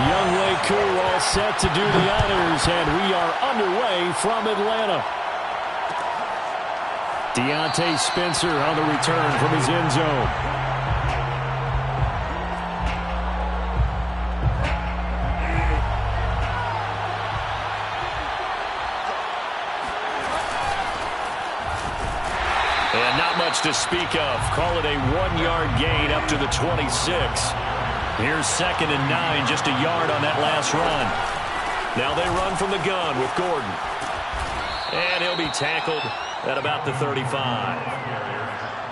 Younghoe Koo all set to do the honors, and we are underway from Atlanta. Deontay Spencer on the return from his end zone. And not much to speak of. Call it a 1-yard gain up to the 26. Here's 2nd and 9, just a yard on that last run. Now they run from the gun with Gordon. And he'll be tackled at about the 35.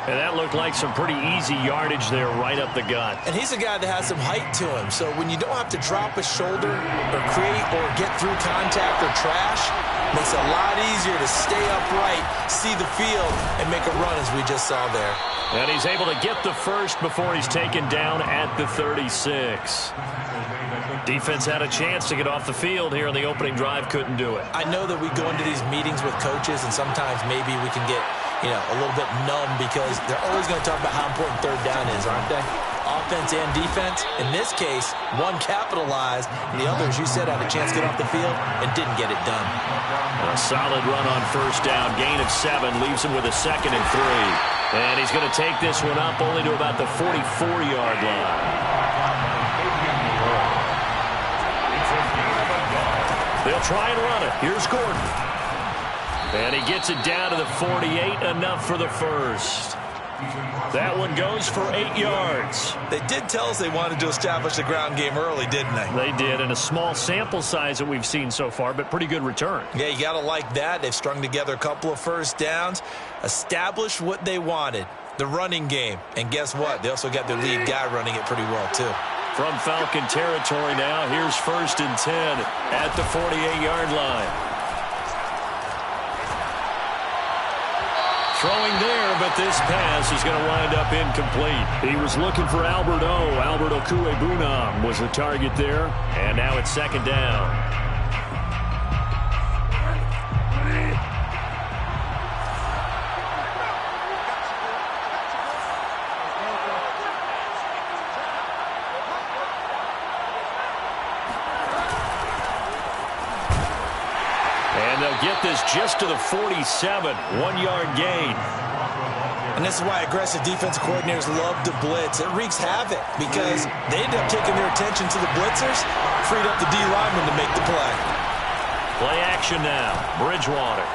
And that looked like some pretty easy yardage there right up the gut. And he's a guy that has some height to him. So when you don't have to drop a shoulder or create or get through contact or trash, makes it a lot easier to stay upright, see the field, and make a run as we just saw there. And he's able to get the first before he's taken down at the 36. Defense had a chance to get off the field here in the opening drive, couldn't do it. I know that we go into these meetings with coaches, and sometimes maybe we can get, a little bit numb because they're always going to talk about how important third down is, aren't they? Offense and defense. In this case, one capitalized, and the other, as you said, had a chance to get off the field and didn't get it done. A solid run on first down. Gain of 7 leaves him with a 2nd and 3. And he's going to take this one up only to about the 44-yard line. They'll try and run it. Here's Gordon. And he gets it down to the 48, enough for the first. That one goes for 8 yards. They did tell us they wanted to establish the ground game early, didn't they? They did, and a small sample size that we've seen so far, but pretty good return. Yeah, you got to like that. They've strung together a couple of first downs, established what they wanted, the running game. And guess what? They also got their lead guy running it pretty well, too. From Falcon territory now, here's 1st and 10 at the 48-yard line. Throwing there, but this pass is going to wind up incomplete. He was looking for Albert O. Albert Okwuegbunam was the target there, and now it's 2nd down. Get this just to the 47, 1-yard gain. And this is why aggressive defensive coordinators love to blitz. It wreaks havoc because they end up taking their attention to the blitzers, freed up the D lineman to make the play. Play action now. Bridgewater.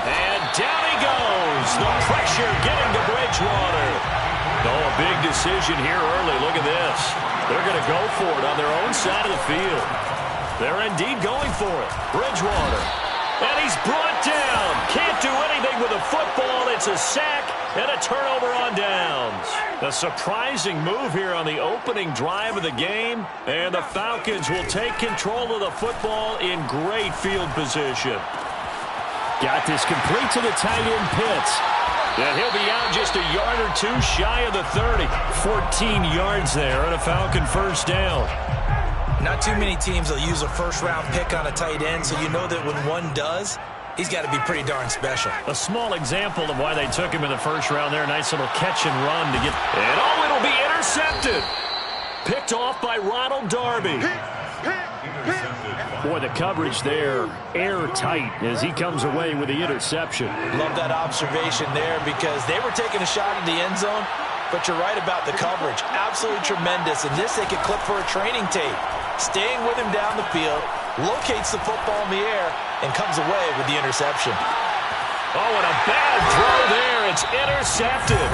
And down he goes. The pressure getting to Bridgewater. Oh, a big decision here early. Look at this. They're going to go for it on their own side of the field. They're indeed going for it. Bridgewater. And he's brought down. Can't do anything with a football. It's a sack and a turnover on downs. A surprising move here on the opening drive of the game. And the Falcons will take control of the football in great field position. Got this complete to the tight end Pitts. And he'll be out just a yard or two shy of the 30. 14 yards there and a Falcon first down. Not too many teams will use a first-round pick on a tight end, so you know that when one does, he's got to be pretty darn special. A small example of why they took him in the first round there. Nice little catch and run to get... And oh, it'll be intercepted. Picked off by Ronald Darby. Boy, the coverage there, airtight as he comes away with the interception. Love that observation there because they were taking a shot at the end zone, but you're right about the coverage. Absolutely tremendous. And this they could clip for a training tape. Staying with him down the field, locates the football in the air, and comes away with the interception. Oh, and a bad throw there. It's intercepted.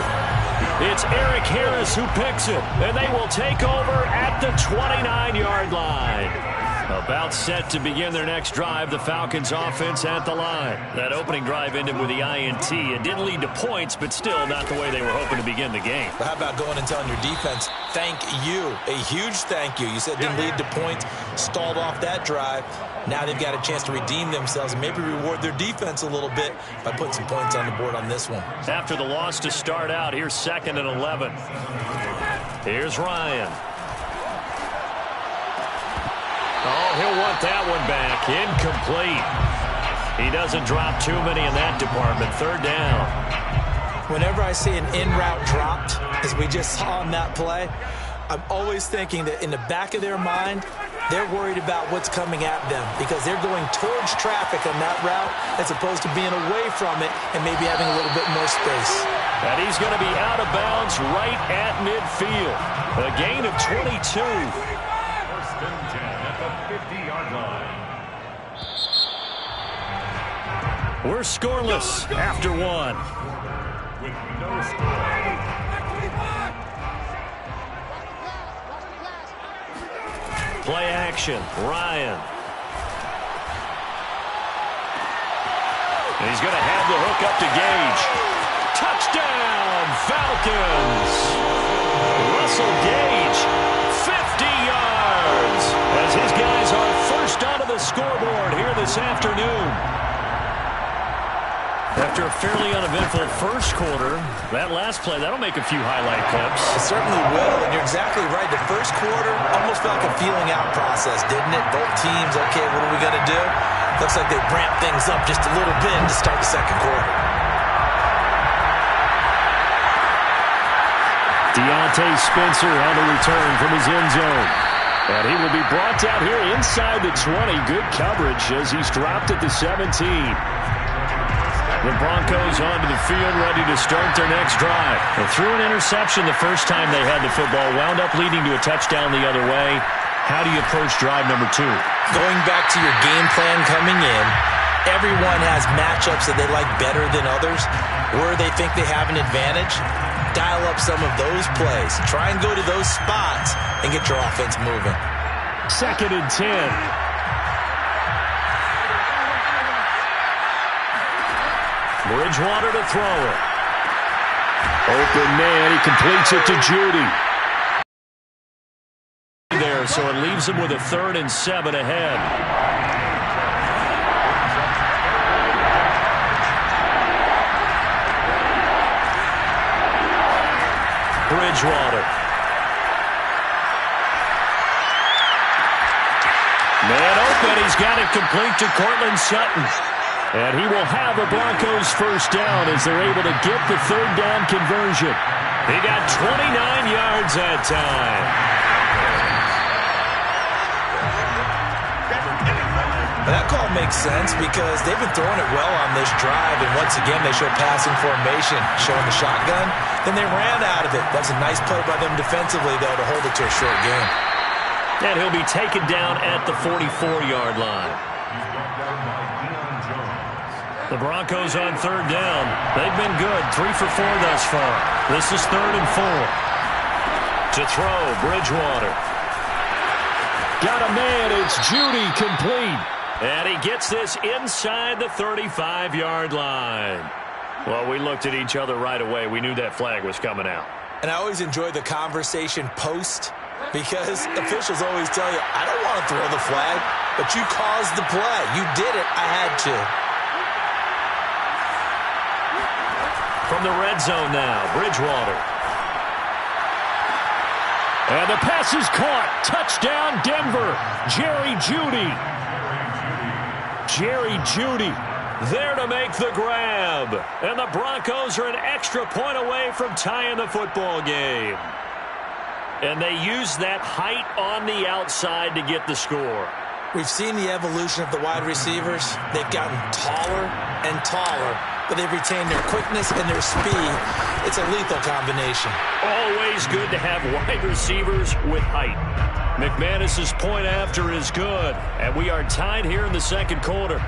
It's Eric Harris who picks it, and they will take over at the 29-yard line. About set to begin their next drive, the Falcons offense at the line. That opening drive ended with the INT. It didn't lead to points, but still not the way they were hoping to begin the game. But how about going and telling your defense, thank you, a huge thank you. You said didn't lead to points, stalled off that drive. Now they've got a chance to redeem themselves and maybe reward their defense a little bit by putting some points on the board on this one. After the loss to start out, here's 2nd and 11. Here's Ryan. Oh, he'll want that one back. Incomplete. He doesn't drop too many in that department. 3rd down. Whenever I see an in-route dropped, as we just saw on that play, I'm always thinking that in the back of their mind, they're worried about what's coming at them because they're going towards traffic on that route as opposed to being away from it and maybe having a little bit more space. And he's going to be out of bounds right at midfield. A gain of 22. First and 10 at the 50-yard line. We're scoreless after one. With no score. Play action, Ryan. And he's going to have the hook up to Gage. Touchdown, Falcons. Russell Gage, 50 yards. As his guys are first onto the scoreboard here this afternoon. After a fairly uneventful first quarter, that last play, that'll make a few highlight clips. It certainly will, and you're exactly right. The first quarter almost felt like a feeling-out process, didn't it? Both teams, okay, what are we going to do? Looks like they ramped things up just a little bit to start the second quarter. Deontay Spencer on the return from his end zone. And he will be brought down here inside the 20. Good coverage as he's dropped at the 17. The Broncos onto the field, ready to start their next drive. They threw an interception the first time they had the football, wound up leading to a touchdown the other way. How do you approach drive number 2? Going back to your game plan coming in, everyone has matchups that they like better than others. Where they think they have an advantage, dial up some of those plays. Try and go to those spots and get your offense moving. 2nd and 10. Bridgewater to throw it. Open man, he completes it to Judy. There, so it leaves him with a 3rd and 7 ahead. Bridgewater. Man open, he's got it complete to Cortland Sutton. And he will have a Broncos first down as they're able to get the 3rd down conversion. He got 29 yards that time. That call makes sense because they've been throwing it well on this drive, and once again they show passing formation, showing the shotgun. Then they ran out of it. That's a nice play by them defensively, though, to hold it to a short game. And he'll be taken down at the 44-yard line. The Broncos on 3rd down. They've been good, 3 for 4 thus far. This is 3rd and 4. To throw, Bridgewater. Got a man, it's Judy, complete. And he gets this inside the 35-yard line. Well, we looked at each other right away. We knew that flag was coming out. And I always enjoy the conversation post because officials always tell you, I don't want to throw the flag, but you caused the play. You did it. I had to. From the red zone now, Bridgewater. And the pass is caught. Touchdown, Denver. Jerry Jeudy. Jerry Jeudy there to make the grab. And the Broncos are an extra point away from tying the football game. And they use that height on the outside to get the score. We've seen the evolution of the wide receivers. They've gotten taller and taller, but they've retained their quickness and their speed. It's a lethal combination. Always good to have wide receivers with height. McManus's point after is good, and we are tied here in the second quarter.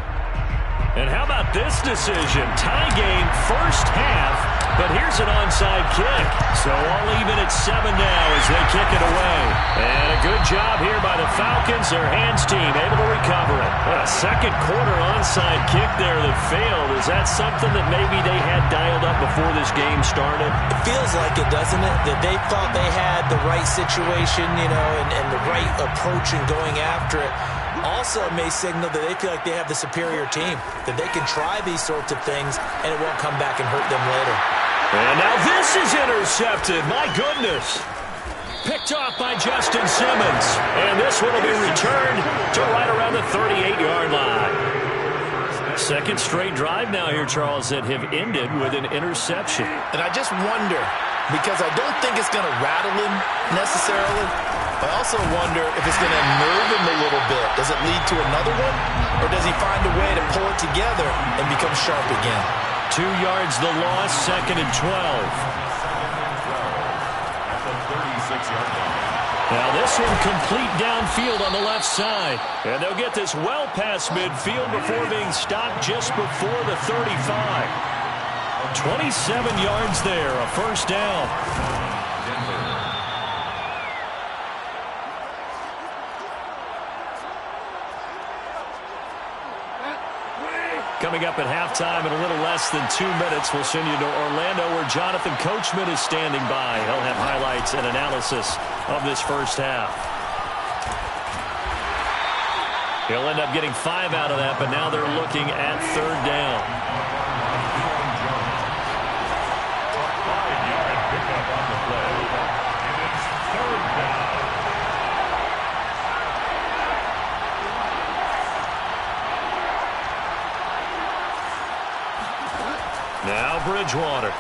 And how about this decision? Tie game first half, but here's an onside kick. So all even at 7 now as they kick it away. And a good job here by the Falcons. Their hands team able to recover it. A second quarter onside kick there that failed. Is that something that maybe they had dialed up before this game started? It feels like it, doesn't it? That they thought they had the right situation, you know, and the right approach in going after it. Also may signal that they feel like they have the superior team, that they can try these sorts of things and it won't come back and hurt them later. And now this is intercepted. My goodness. Picked off by Justin Simmons. And this one will be returned to right around the 38-yard line. Second straight drive now here, Charles, that have ended with an interception. And I just wonder, because I don't think it's going to rattle him necessarily. I also wonder if it's going to nerve him a little bit. Does it lead to another one, or does he find a way to pull it together and become sharp again? 2 yards the loss, 2nd and 12. At the 36-yard line. Now this one complete downfield on the left side. And they'll get this well past midfield before being stopped just before the 35. 27 yards there, a first down. Coming up at halftime in a little less than 2 minutes, we'll send you to Orlando where Jonathan Coachman is standing by. He'll have highlights and analysis of this first half. He'll end up getting 5 out of that, but now they're looking at 3rd down. 5-yard pickup on the play. And it's 3rd down. Now Bridgewater.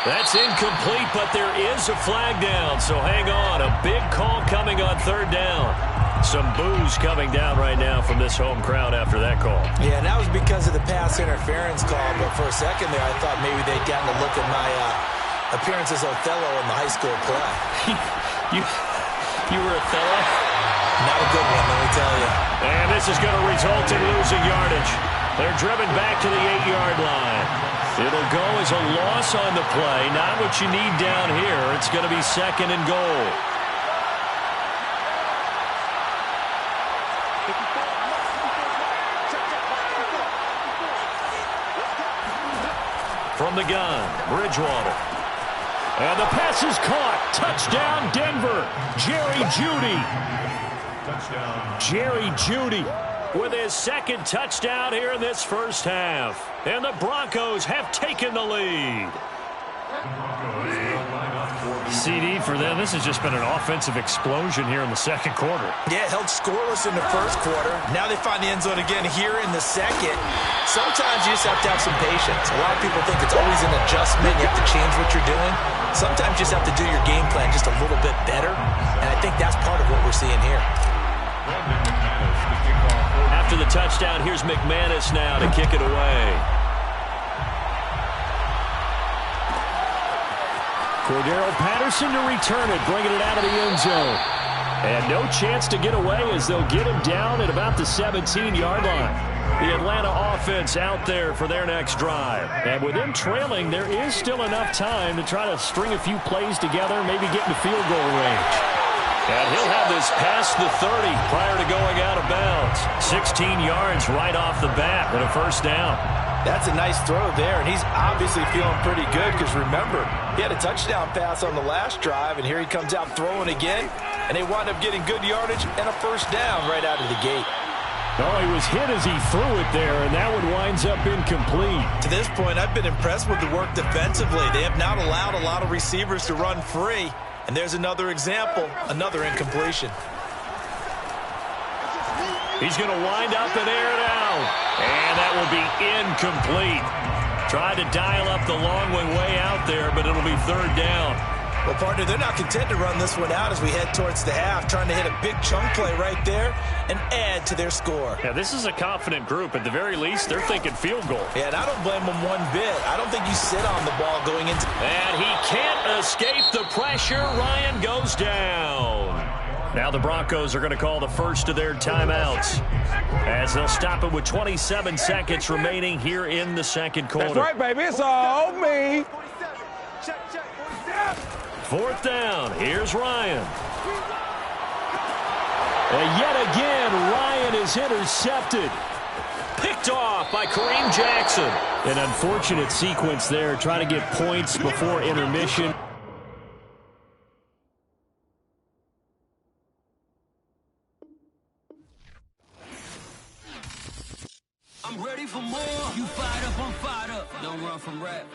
That's incomplete, but there is a flag down, so hang on. A big call coming on 3rd down. Some boos coming down right now from this home crowd after that call. Yeah, and that was because of the pass interference call, but for a second there I thought maybe they'd gotten a look at my appearance as Othello in the high school play. You were Othello? Not a good one, let me tell you. And this is going to result in losing yardage. They're driven back to the 8-yard line. It'll go as a loss on the play. Not what you need down here. It's going to be 2nd and goal. From the gun, Bridgewater. And the pass is caught. Touchdown, Denver. Jerry Jeudy. Touchdown. Jerry Jeudy with his 2nd touchdown here in this first half. And the Broncos have taken the lead. CD for them, this has just been an offensive explosion here in the 2nd quarter. Yeah, held scoreless in the 1st quarter. Now they find the end zone again here in the 2nd. Sometimes you just have to have some patience. A lot of people think it's always an adjustment. You have to change what you're doing. Sometimes you just have to do your game plan just a little bit better. And I think that's part of what we're seeing here. After the touchdown, here's McManus now to kick it away. Cordero Patterson to return it, bringing it out of the end zone. And no chance to get away as they'll get him down at about the 17-yard line. The Atlanta offense out there for their next drive. And with them trailing, there is still enough time to try to string a few plays together, maybe get into field goal range. And he'll have this past the 30 prior to going out of bounds. 16 yards right off the bat and a first down. That's a nice throw there, and he's obviously feeling pretty good because, remember, he had a touchdown pass on the last drive, and here he comes out throwing again, and they wind up getting good yardage and a first down right out of the gate. No, he was hit as he threw it there, and that one winds up incomplete. To this point, I've been impressed with the work defensively. They have not allowed a lot of receivers to run free, and there's another example, another incompletion. He's going to wind up and air it out. And that will be incomplete. Tried to dial up the long way out there, but it'll be 3rd down. Well, partner, they're not content to run this one out as we head towards the half, trying to hit a big chunk play right there and add to their score. Yeah, this is a confident group. At the very least, they're thinking field goal. Yeah, and I don't blame them one bit. I don't think you sit on the ball going into... And he can't escape the pressure. Ryan goes down. Now the Broncos are going to call the first of their timeouts as they'll stop it with 27 seconds remaining here in the 2nd quarter. That's right, baby. It's all me. 4th down. Here's Ryan. And yet again, Ryan is intercepted. Picked off by Kareem Jackson. An unfortunate sequence there, trying to get points before intermission. I'm ready for more. You fired up, I'm fired up. Don't run from rap.